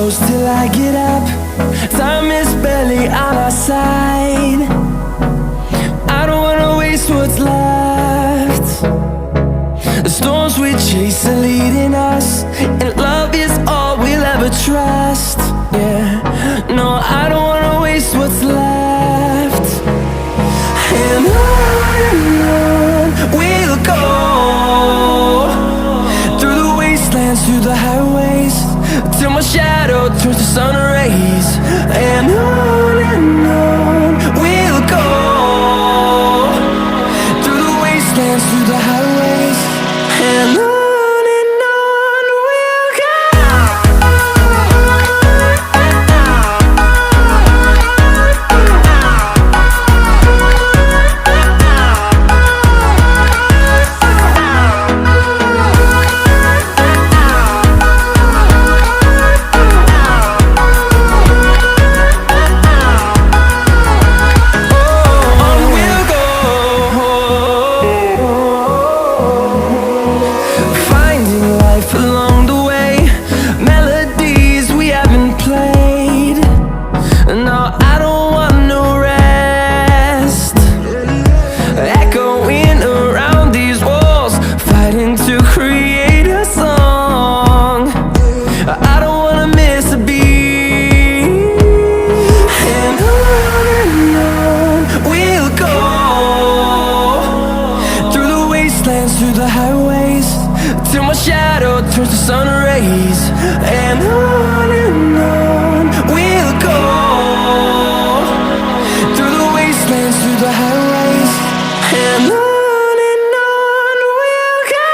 close till I get up. Time is barely on our side. I don't wanna waste what's left. The storms we chase are leading us, and love is all we'll ever trust. Yeah, no, I don't wanna waste what's left. And on we'll go, through the wastelands, through the highways, till my shadow turns to sun rays. And on we'll go, through the wastelands, through the highways, and on we'll go. Through the highways, till my shadow turns to sun rays. And on we'll go, through the wastelands, through the highways, and on we'll go.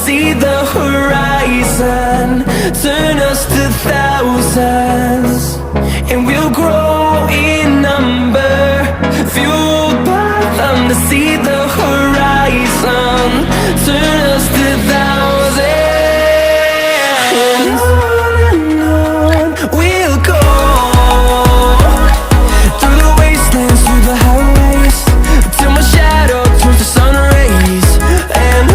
See the horizon, turn us to thousands, and we'll grow in number, fueled by them. To see the horizon, turn us to thousands, and on we'll go, through the wastelands, through the highways, till my shadow turns to sun rays. And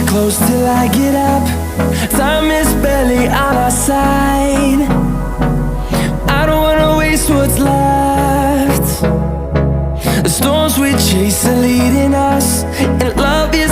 close till I get up. Time is barely on our side. I don't wanna waste what's left. The storms we chase are leading us, and love is